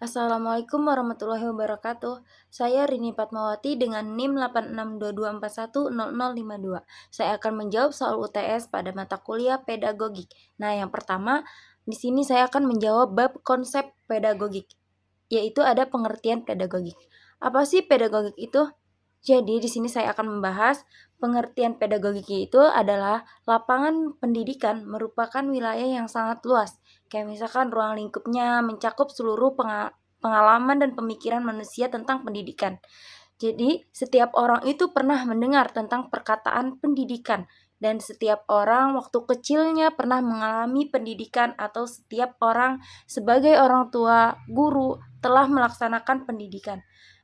Assalamualaikum warahmatullahi wabarakatuh. Saya Rini Fatmawati dengan NIM 8622410052. Saya akan menjawab soal UTS pada mata kuliah pedagogik. Nah, yang pertama, di sini saya akan menjawab bab konsep pedagogik, yaitu ada pengertian pedagogik. Apa sih pedagogik itu? Jadi, di sini saya akan membahas pengertian pedagogik itu adalah lapangan pendidikan merupakan wilayah yang sangat luas. Kayak misalkan ruang lingkupnya mencakup seluruh pengalaman dan pemikiran manusia tentang pendidikan. Jadi, setiap orang itu pernah mendengar tentang perkataan pendidikan, dan setiap orang waktu kecilnya pernah mengalami pendidikan, atau setiap orang sebagai orang tua, guru, telah melaksanakan pendidikan.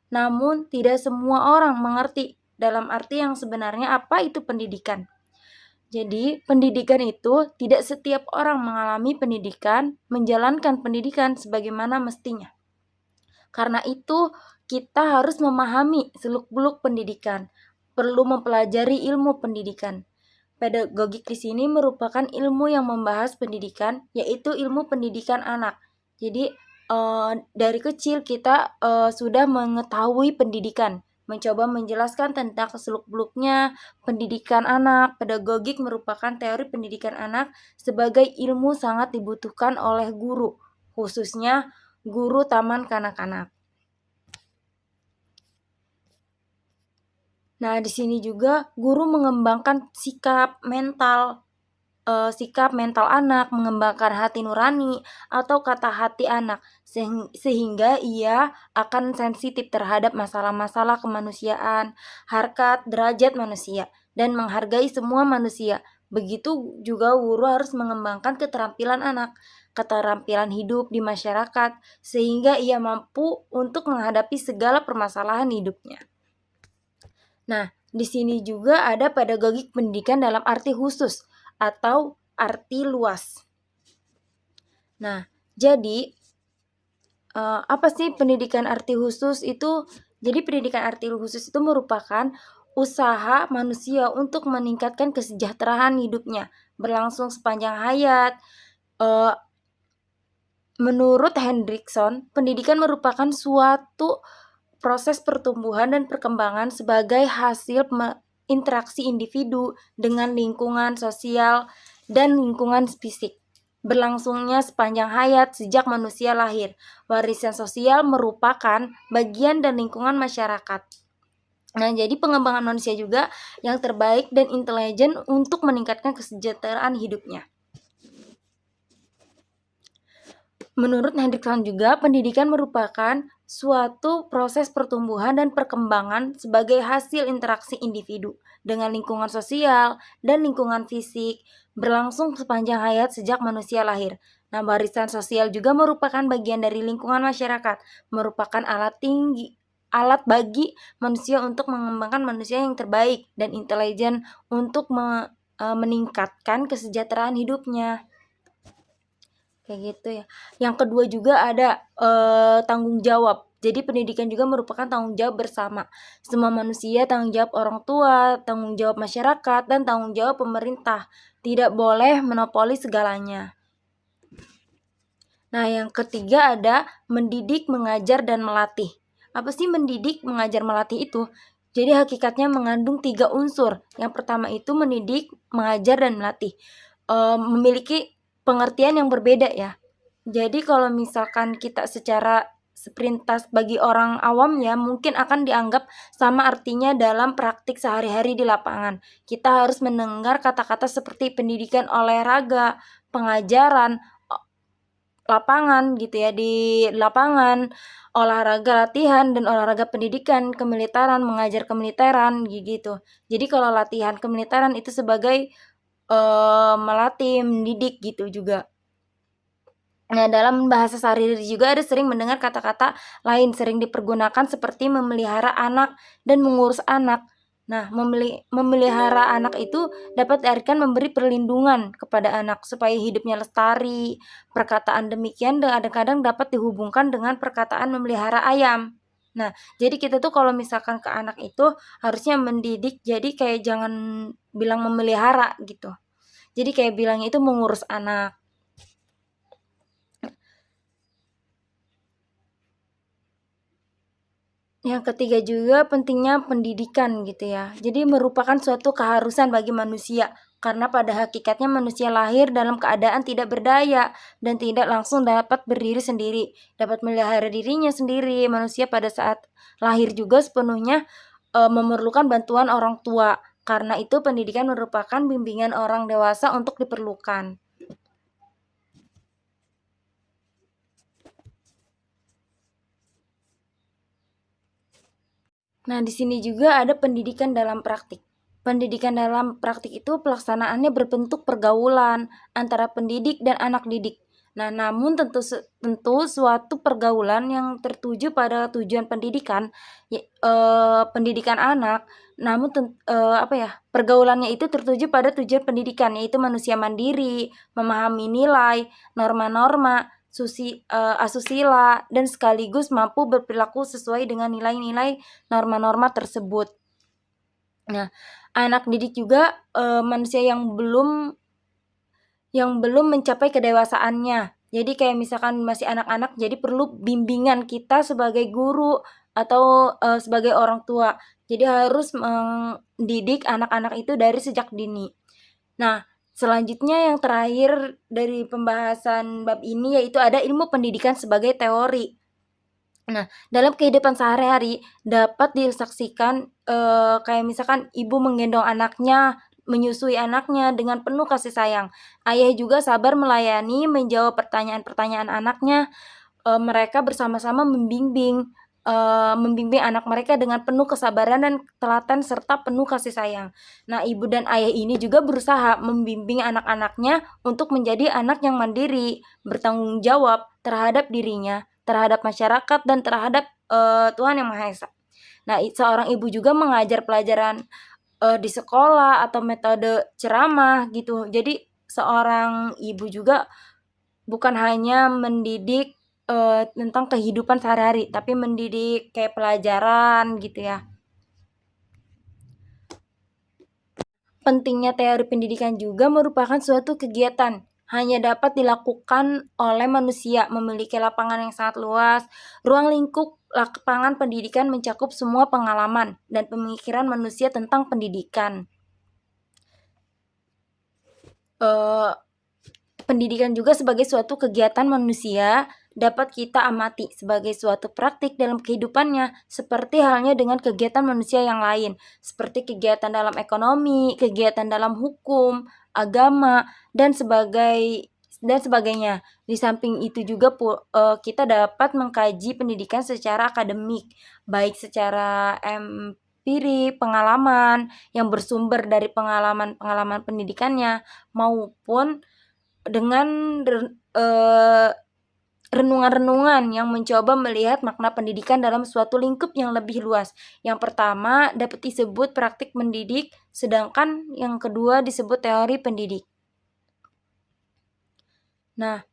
Namun, tidak semua orang mengerti dalam arti yang sebenarnya apa itu pendidikan. Jadi, pendidikan itu tidak setiap orang mengalami pendidikan, menjalankan pendidikan sebagaimana mestinya. Karena itu, kita harus memahami seluk-beluk pendidikan, perlu mempelajari ilmu pendidikan. Pedagogik di sini merupakan ilmu yang membahas pendidikan, yaitu ilmu pendidikan anak. Jadi, dari kecil kita sudah mengetahui pendidikan, mencoba menjelaskan tentang seluk-beluknya pendidikan anak. Pedagogik merupakan teori pendidikan anak sebagai ilmu sangat dibutuhkan oleh guru, khususnya guru taman kanak-kanak. Nah, di sini juga guru mengembangkan sikap mental anak, mengembangkan hati nurani atau kata hati anak, sehingga ia akan sensitif terhadap masalah-masalah kemanusiaan, harkat, derajat manusia, dan menghargai semua manusia. Begitu juga guru harus mengembangkan keterampilan anak, keterampilan hidup di masyarakat, sehingga ia mampu untuk menghadapi segala permasalahan hidupnya. Nah, di sini juga ada pedagogik pendidikan dalam arti khusus atau arti luas. Nah, jadi apa sih pendidikan arti khusus itu? Jadi pendidikan arti khusus itu merupakan usaha manusia untuk meningkatkan kesejahteraan hidupnya, berlangsung sepanjang hayat. Menurut Hendrikson, pendidikan merupakan suatu proses pertumbuhan dan perkembangan sebagai hasil interaksi individu dengan lingkungan sosial dan lingkungan fisik, berlangsungnya sepanjang hayat sejak manusia lahir. Warisan sosial merupakan bagian dan lingkungan masyarakat. Nah, jadi pengembangan manusia juga yang terbaik dan intelijen untuk meningkatkan kesejahteraan hidupnya. Menurut Hendrikson juga, pendidikan merupakan suatu proses pertumbuhan dan perkembangan sebagai hasil interaksi individu dengan lingkungan sosial dan lingkungan fisik, berlangsung sepanjang hayat sejak manusia lahir. Nah, warisan sosial juga merupakan bagian dari lingkungan masyarakat, merupakan alat bagi manusia untuk mengembangkan manusia yang terbaik dan intelijen untuk meningkatkan kesejahteraan hidupnya. Kayak gitu ya. Yang kedua juga ada tanggung jawab. Jadi pendidikan juga merupakan tanggung jawab bersama. Semua manusia, tanggung jawab orang tua, tanggung jawab masyarakat, dan tanggung jawab pemerintah. Tidak boleh monopoli segalanya. Nah, yang ketiga ada mendidik, mengajar, dan melatih. Apa sih mendidik, mengajar, melatih itu? Jadi hakikatnya mengandung 3 unsur. Yang pertama itu mendidik, mengajar, dan melatih. Memiliki pengertian yang berbeda ya. Jadi kalau misalkan kita secara sepintas bagi orang awam ya, mungkin akan dianggap sama artinya dalam praktik sehari-hari di lapangan. Kita harus mendengar kata-kata seperti pendidikan olahraga, pengajaran, lapangan gitu ya, di lapangan, olahraga latihan, dan olahraga pendidikan, kemiliteran, mengajar kemiliteran gitu. Jadi kalau latihan kemiliteran itu sebagai melatih, mendidik gitu juga. Nah, dalam bahasa sehari-hari juga ada sering mendengar kata-kata lain sering dipergunakan seperti memelihara anak dan mengurus anak. Nah, memelihara anak itu dapat diartikan memberi perlindungan kepada anak supaya hidupnya lestari. Perkataan demikian kadang-kadang dapat dihubungkan dengan perkataan memelihara ayam. Nah, jadi kita tuh kalau misalkan ke anak itu harusnya mendidik, jadi kayak jangan bilang memelihara gitu. Jadi kayak bilangnya itu mengurus anak. Yang ketiga juga pentingnya pendidikan gitu ya. Jadi merupakan suatu keharusan bagi manusia karena pada hakikatnya manusia lahir dalam keadaan tidak berdaya dan tidak langsung dapat berdiri sendiri, dapat melihara dirinya sendiri. Manusia pada saat lahir juga sepenuhnya memerlukan bantuan orang tua. Karena itu pendidikan merupakan bimbingan orang dewasa untuk diperlukan. Nah, di sini juga ada pendidikan dalam praktik. Pendidikan dalam praktik itu pelaksanaannya berbentuk pergaulan antara pendidik dan anak didik. Nah, namun tentu suatu pergaulan yang tertuju pada tujuan pendidikan, pendidikan anak, namun pergaulannya itu tertuju pada tujuan pendidikan, yaitu manusia mandiri, memahami nilai, norma-norma, asusila, dan sekaligus mampu berperilaku sesuai dengan nilai-nilai norma-norma tersebut. Nah, anak didik juga manusia yang belum mencapai kedewasaannya. Jadi kayak misalkan masih anak-anak, jadi perlu bimbingan kita sebagai guru atau sebagai orang tua. Jadi harus mendidik anak-anak itu dari sejak dini. Nah, selanjutnya yang terakhir dari pembahasan bab ini yaitu ada ilmu pendidikan sebagai teori. Nah, dalam kehidupan sehari-hari dapat disaksikan kayak misalkan ibu menggendong anaknya, menyusui anaknya dengan penuh kasih sayang. Ayah juga sabar melayani, menjawab pertanyaan-pertanyaan anaknya. Mereka bersama-sama membimbing anak mereka dengan penuh kesabaran dan telaten serta penuh kasih sayang. Nah, ibu dan ayah ini juga berusaha membimbing anak-anaknya untuk menjadi anak yang mandiri, bertanggung jawab terhadap dirinya, terhadap masyarakat, dan terhadap Tuhan Yang Maha Esa. Nah, seorang ibu juga mengajar pelajaran di sekolah atau metode ceramah gitu. Jadi seorang ibu juga bukan hanya mendidik tentang kehidupan sehari-hari, tapi mendidik kayak pelajaran gitu ya. Pentingnya teori pendidikan juga merupakan suatu kegiatan hanya dapat dilakukan oleh manusia, memiliki lapangan yang sangat luas. Ruang lingkup lapangan pendidikan mencakup semua pengalaman dan pemikiran manusia tentang pendidikan. Pendidikan juga sebagai suatu kegiatan manusia dapat kita amati sebagai suatu praktik dalam kehidupannya, seperti halnya dengan kegiatan manusia yang lain, seperti kegiatan dalam ekonomi, kegiatan dalam hukum, agama, dan sebagainya. Di samping itu juga kita dapat mengkaji pendidikan secara akademik, baik secara empiri, pengalaman yang bersumber dari pengalaman pendidikannya, maupun dengan renungan-renungan yang mencoba melihat makna pendidikan dalam suatu lingkup yang lebih luas. Yang pertama dapat disebut praktik mendidik, sedangkan yang kedua disebut teori pendidik. Nah,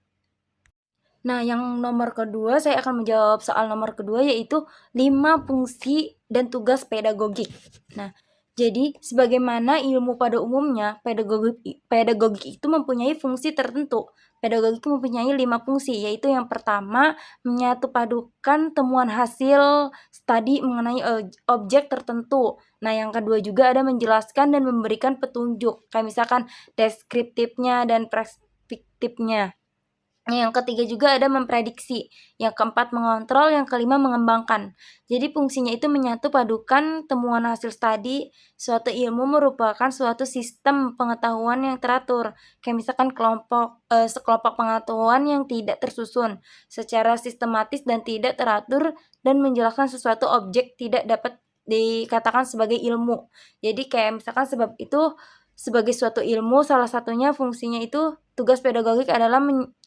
yang nomor kedua saya akan menjawab soal nomor kedua, yaitu 5 fungsi dan tugas pedagogik. Nah, jadi sebagaimana ilmu pada umumnya, pedagogik itu mempunyai fungsi tertentu. Pedagogik mempunyai 5 fungsi, yaitu yang pertama menyatupadukan temuan hasil studi mengenai objek tertentu. Nah, yang kedua juga ada menjelaskan dan memberikan petunjuk, kayak misalkan deskriptifnya dan perspektifnya. Yang ketiga juga ada memprediksi, yang keempat mengontrol, yang kelima mengembangkan. Jadi fungsinya itu menyatu padukan temuan hasil studi. Suatu ilmu merupakan suatu sistem pengetahuan yang teratur, kayak misalkan sekelompok pengetahuan yang tidak tersusun secara sistematis dan tidak teratur, dan menjelaskan sesuatu objek tidak dapat dikatakan sebagai ilmu. Jadi kayak misalkan sebab itu sebagai suatu ilmu, salah satunya fungsinya itu tugas pedagogik adalah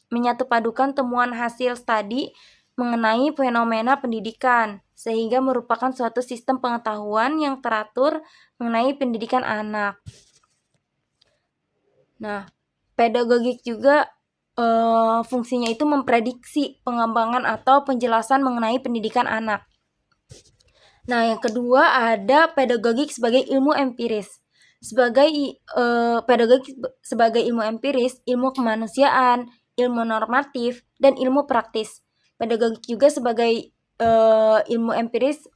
menyatupadukan temuan hasil studi mengenai fenomena pendidikan, sehingga merupakan suatu sistem pengetahuan yang teratur mengenai pendidikan anak. Nah, pedagogik juga fungsinya itu memprediksi pengembangan atau penjelasan mengenai pendidikan anak. Nah, yang kedua ada pedagogik sebagai ilmu empiris. Pedagogik sebagai ilmu empiris, ilmu kemanusiaan, ilmu normatif, dan ilmu praktis. Pedagogik juga sebagai ilmu empiris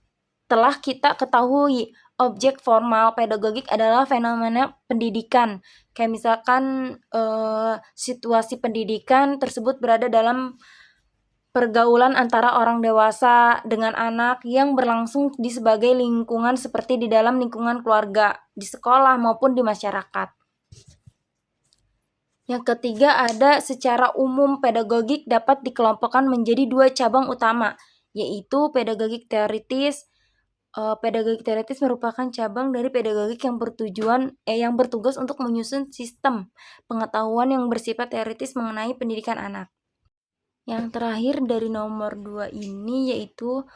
telah kita ketahui objek formal pedagogik adalah fenomena pendidikan. Kayak misalkan situasi pendidikan tersebut berada dalam pergaulan antara orang dewasa dengan anak yang berlangsung di sebagai lingkungan seperti di dalam lingkungan keluarga, di sekolah maupun di masyarakat. Yang ketiga ada secara umum pedagogik dapat dikelompokkan menjadi 2 cabang utama, yaitu pedagogik teoritis. Pedagogik teoritis merupakan cabang dari pedagogik yang bertugas untuk menyusun sistem pengetahuan yang bersifat teoritis mengenai pendidikan anak. Yang terakhir dari nomor 2 ini yaitu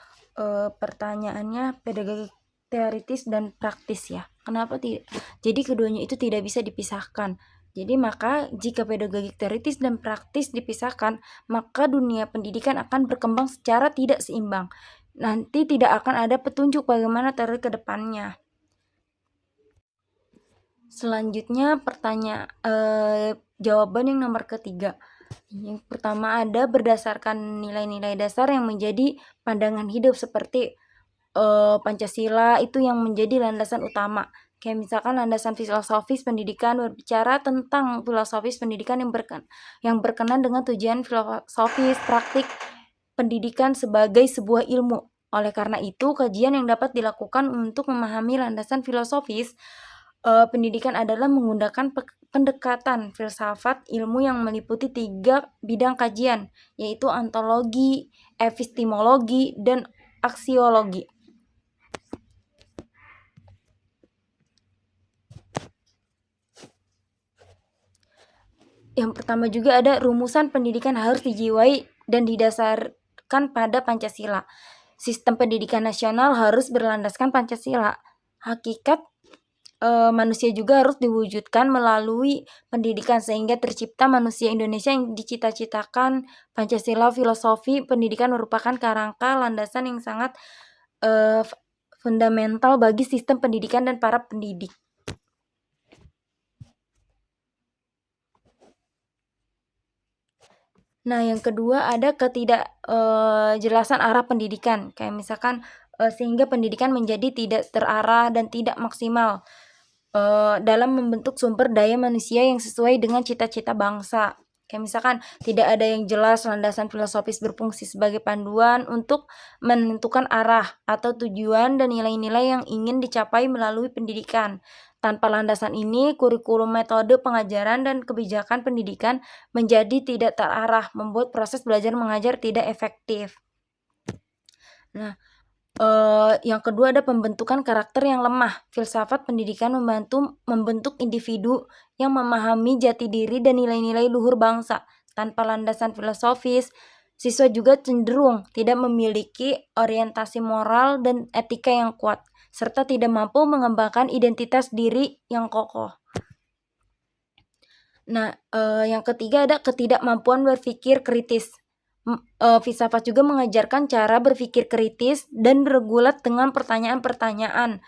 pertanyaannya pedagogik teoritis dan praktis ya. Kenapa tidak? Jadi keduanya itu tidak bisa dipisahkan. Jadi maka jika pedagogik teoritis dan praktis dipisahkan, maka dunia pendidikan akan berkembang secara tidak seimbang. Nanti tidak akan ada petunjuk bagaimana teori ke depannya. Selanjutnya jawaban yang nomor ketiga. Yang pertama ada berdasarkan nilai-nilai dasar yang menjadi pandangan hidup seperti Pancasila itu yang menjadi landasan utama. Kayak misalkan landasan filosofis pendidikan berbicara tentang filosofis pendidikan yang berkenan dengan tujuan filosofis praktik pendidikan sebagai sebuah ilmu. Oleh karena itu, kajian yang dapat dilakukan untuk memahami landasan filosofis pendidikan adalah menggunakan pendekatan filsafat ilmu yang meliputi 3 bidang kajian, yaitu ontologi, epistemologi, dan aksiologi. Yang pertama juga ada rumusan pendidikan harus dijiwai dan didasarkan pada Pancasila. Sistem pendidikan nasional harus berlandaskan Pancasila. Hakikat manusia juga harus diwujudkan melalui pendidikan sehingga tercipta manusia Indonesia yang dicita-citakan. Pancasila filosofi pendidikan merupakan kerangka landasan yang sangat fundamental bagi sistem pendidikan dan para pendidik. Nah, yang kedua ada ketidakjelasan arah pendidikan. Kayak misalkan sehingga pendidikan menjadi tidak terarah dan tidak maksimal dalam membentuk sumber daya manusia yang sesuai dengan cita-cita bangsa. Kayak misalkan tidak ada yang jelas landasan filosofis berfungsi sebagai panduan untuk menentukan arah atau tujuan dan nilai-nilai yang ingin dicapai melalui pendidikan. Tanpa landasan ini, kurikulum metode pengajaran dan kebijakan pendidikan menjadi tidak terarah, membuat proses belajar mengajar tidak efektif. Nah, yang kedua ada pembentukan karakter yang lemah. Filsafat pendidikan membantu membentuk individu yang memahami jati diri dan nilai-nilai luhur bangsa. Tanpa landasan filosofis, siswa juga cenderung tidak memiliki orientasi moral dan etika yang kuat, serta tidak mampu mengembangkan identitas diri yang kokoh. Nah, yang ketiga ada ketidakmampuan berpikir kritis. Filsafat juga mengajarkan cara berpikir kritis dan bergulat dengan pertanyaan-pertanyaan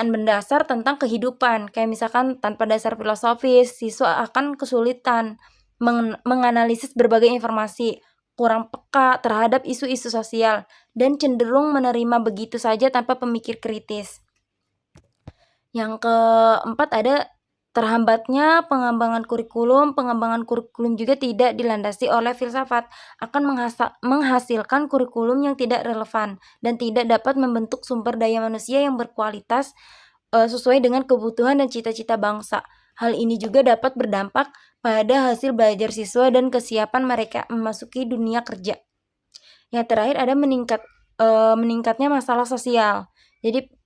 mendasar tentang kehidupan. Kayak misalkan tanpa dasar filosofis, siswa akan kesulitan menganalisis berbagai informasi, kurang peka terhadap isu-isu sosial, dan cenderung menerima begitu saja tanpa pemikir kritis. Yang keempat ada terhambatnya pengembangan kurikulum juga tidak dilandasi oleh filsafat, akan menghasilkan kurikulum yang tidak relevan dan tidak dapat membentuk sumber daya manusia yang berkualitas sesuai dengan kebutuhan dan cita-cita bangsa. Hal ini juga dapat berdampak pada hasil belajar siswa dan kesiapan mereka memasuki dunia kerja. Yang terakhir ada meningkatnya masalah sosial. Jadi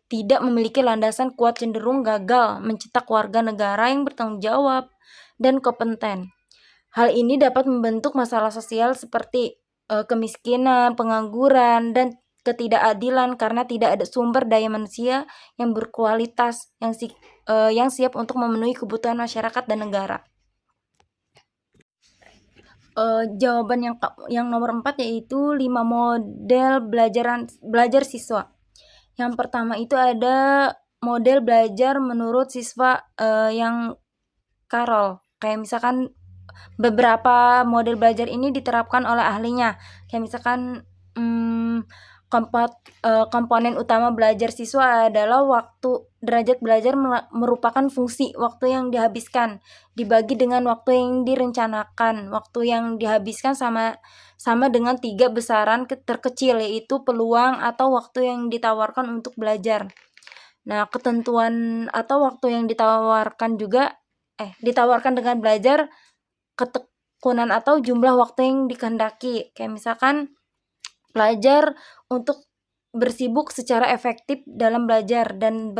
tidak memiliki landasan kuat cenderung gagal mencetak warga negara yang bertanggung jawab dan kompeten. Hal ini dapat membentuk masalah sosial seperti kemiskinan, pengangguran, dan ketidakadilan karena tidak ada sumber daya manusia yang berkualitas yang siap untuk memenuhi kebutuhan masyarakat dan negara. Jawaban yang nomor 4 yaitu 5 model belajar siswa. Yang pertama itu ada model belajar menurut siswa yang Carroll. Kayak misalkan beberapa model belajar ini diterapkan oleh ahlinya. Kayak misalkan Komponen utama belajar siswa adalah waktu. Derajat belajar merupakan fungsi waktu yang dihabiskan, dibagi dengan waktu yang direncanakan. Waktu yang dihabiskan sama dengan 3 besaran terkecil, yaitu peluang atau waktu yang ditawarkan untuk belajar. Nah, ketentuan atau waktu yang ditawarkan dengan belajar, ketekunan atau jumlah waktu yang dikehendaki. Kayak misalkan belajar untuk bersibuk secara efektif dalam belajar dan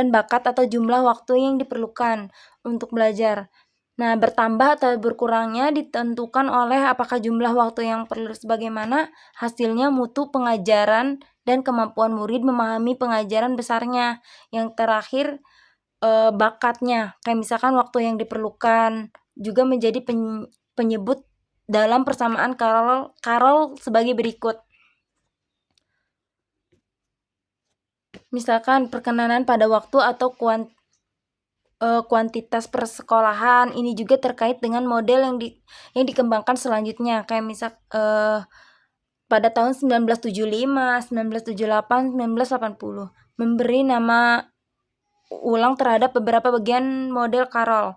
bakat atau jumlah waktu yang diperlukan untuk belajar. Nah, bertambah atau berkurangnya ditentukan oleh apakah jumlah waktu yang perlu sebagaimana hasilnya mutu pengajaran dan kemampuan murid memahami pengajaran besarnya. Yang terakhir bakatnya, kayak misalkan waktu yang diperlukan juga menjadi penyebut dalam persamaan Carroll sebagai berikut. Misalkan perkenanan pada waktu atau kuantitas persekolahan, ini juga terkait dengan model yang dikembangkan selanjutnya, kayak pada tahun 1975, 1978, 1980 memberi nama ulang terhadap beberapa bagian model Carroll.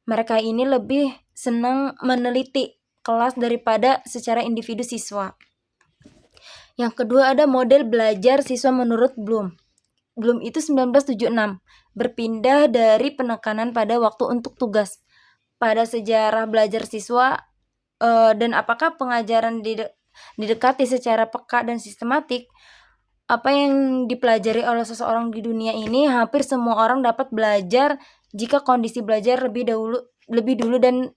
Mereka ini lebih senang meneliti kelas daripada secara individu siswa. Yang kedua ada model belajar siswa menurut Bloom. Bloom itu 1976 berpindah dari penekanan pada waktu untuk tugas pada sejarah belajar siswa dan apakah pengajaran didekati secara peka dan sistematik. Apa yang dipelajari oleh seseorang di dunia ini, hampir semua orang dapat belajar jika kondisi belajar lebih dulu dan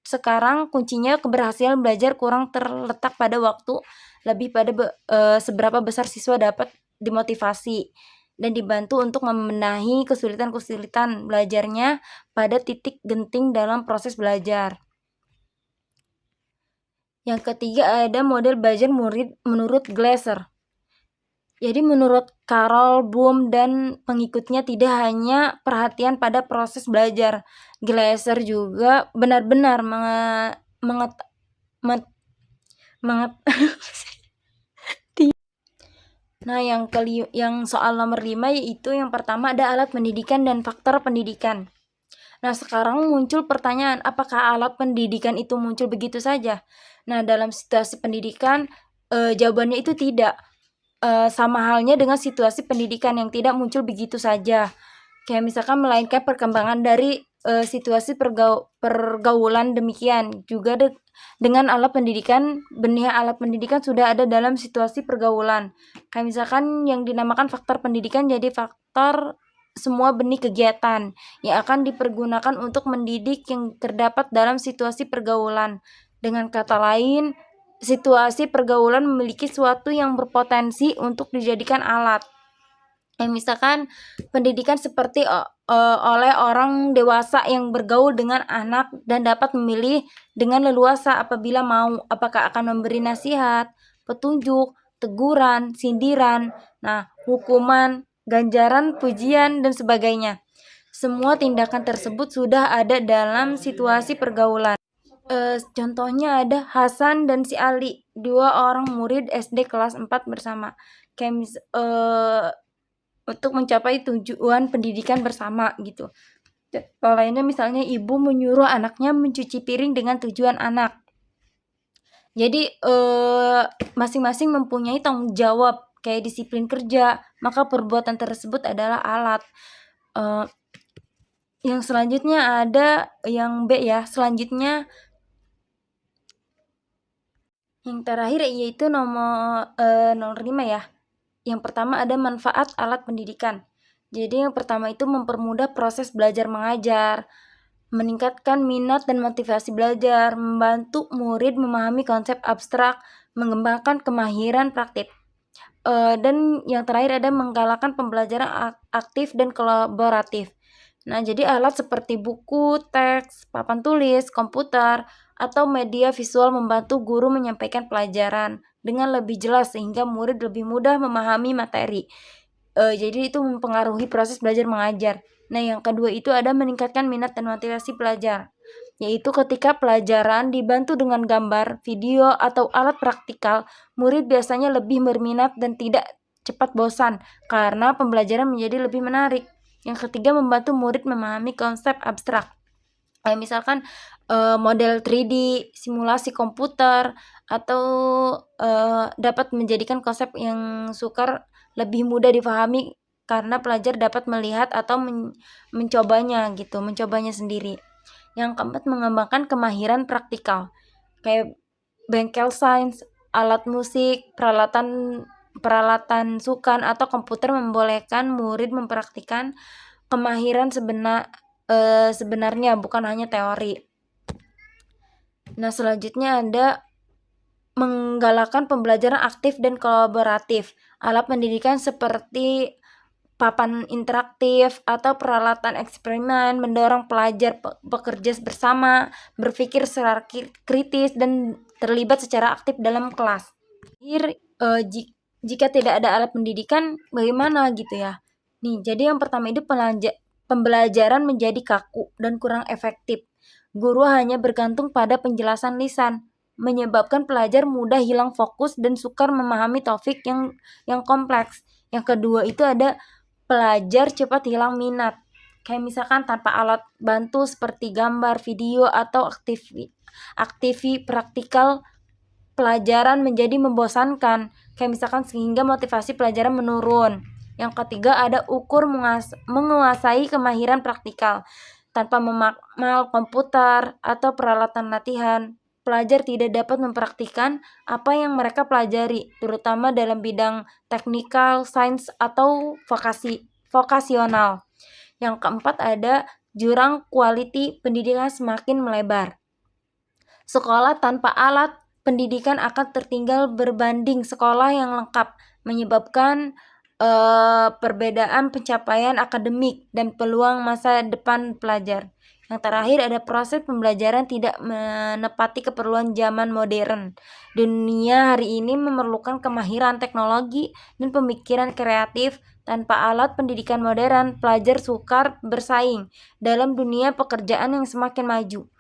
sekarang kuncinya keberhasilan belajar kurang terletak pada waktu, lebih pada seberapa besar siswa dapat dimotivasi dan dibantu untuk membenahi kesulitan-kesulitan belajarnya pada titik genting dalam proses belajar. Yang ketiga ada model belajar murid menurut Glasser. Jadi menurut Carroll, Bloom, dan pengikutnya tidak hanya perhatian pada proses belajar. Glasser juga benar-benar Nah, yang soal nomor 5 yaitu yang pertama ada alat pendidikan dan faktor pendidikan. Nah, sekarang muncul pertanyaan, apakah alat pendidikan itu muncul begitu saja? Nah, dalam situasi pendidikan, jawabannya itu tidak. Sama halnya dengan situasi pendidikan yang tidak muncul begitu saja. Kayak misalkan melainkan perkembangan dari situasi pergaulan demikian. Juga dengan alat pendidikan, benih alat pendidikan sudah ada dalam situasi pergaulan. Kayak misalkan yang dinamakan faktor pendidikan jadi faktor semua benih kegiatan yang akan dipergunakan untuk mendidik yang terdapat dalam situasi pergaulan. Dengan kata lain, situasi pergaulan memiliki suatu yang berpotensi untuk dijadikan alat. Misalkan pendidikan seperti oleh orang dewasa yang bergaul dengan anak dan dapat memilih dengan leluasa apabila mau apakah akan memberi nasihat, petunjuk, teguran, sindiran, hukuman, ganjaran, pujian, dan sebagainya. Semua tindakan tersebut sudah ada dalam situasi pergaulan. Contohnya ada Hasan dan si Ali, 2 orang murid SD kelas 4 bersama. Untuk mencapai tujuan pendidikan bersama gitu. Kalau lainnya misalnya ibu menyuruh anaknya mencuci piring dengan tujuan anak. Jadi masing-masing mempunyai tanggung jawab kayak disiplin kerja, maka perbuatan tersebut adalah alat. Yang selanjutnya ada yang B ya. Selanjutnya yang terakhir yaitu nomor 5 ya. Yang pertama ada manfaat alat pendidikan. Jadi yang pertama itu mempermudah proses belajar mengajar, meningkatkan minat dan motivasi belajar, membantu murid memahami konsep abstrak, mengembangkan kemahiran praktik. Dan yang terakhir ada menggalakkan pembelajaran aktif dan kolaboratif. Nah, jadi alat seperti buku, teks, papan tulis, komputer, atau media visual membantu guru menyampaikan pelajaran dengan lebih jelas sehingga murid lebih mudah memahami materi. Jadi itu mempengaruhi proses belajar mengajar. Nah, yang kedua itu ada meningkatkan minat dan motivasi belajar. yaitu ketika pelajaran dibantu dengan gambar, video, atau alat praktikal, murid biasanya lebih berminat dan tidak cepat bosan karena pembelajaran menjadi lebih menarik. Yang ketiga, membantu murid memahami konsep abstrak. Kayak misalkan model 3D, simulasi komputer, atau dapat menjadikan konsep yang sukar lebih mudah difahami karena pelajar dapat melihat atau mencobanya sendiri. Yang keempat, mengembangkan kemahiran praktikal kayak bengkel sains, alat musik, peralatan sukan atau komputer membolehkan murid mempraktikkan kemahiran sebenarnya, bukan hanya teori. Nah, selanjutnya ada menggalakkan pembelajaran aktif dan kolaboratif. Alat pendidikan seperti papan interaktif atau peralatan eksperimen mendorong pelajar bekerja bersama, berpikir secara kritis, dan terlibat secara aktif dalam kelas. Jika tidak ada alat pendidikan, bagaimana gitu ya? Nih, jadi yang pertama itu pembelajaran menjadi kaku dan kurang efektif. Guru hanya bergantung pada penjelasan lisan, menyebabkan pelajar mudah hilang fokus dan sukar memahami topik yang kompleks. Yang kedua itu ada pelajar cepat hilang minat. Kayak misalkan tanpa alat bantu seperti gambar, video, atau aktivi praktikal, pelajaran menjadi membosankan. Kayak misalkan sehingga motivasi pelajaran menurun. Yang ketiga ada menguasai kemahiran praktikal. Tanpa memakmal komputer atau peralatan latihan, pelajar tidak dapat mempraktikkan apa yang mereka pelajari, terutama dalam bidang teknikal, sains, atau vokasional. Yang keempat ada jurang quality pendidikan semakin melebar. Sekolah tanpa alat pendidikan akan tertinggal berbanding sekolah yang lengkap, menyebabkan perbedaan pencapaian akademik dan peluang masa depan pelajar. Yang terakhir ada proses pembelajaran tidak menepati keperluan zaman modern. Dunia hari ini memerlukan kemahiran teknologi dan pemikiran kreatif. Tanpa alat pendidikan modern, pelajar sukar bersaing dalam dunia pekerjaan yang semakin maju.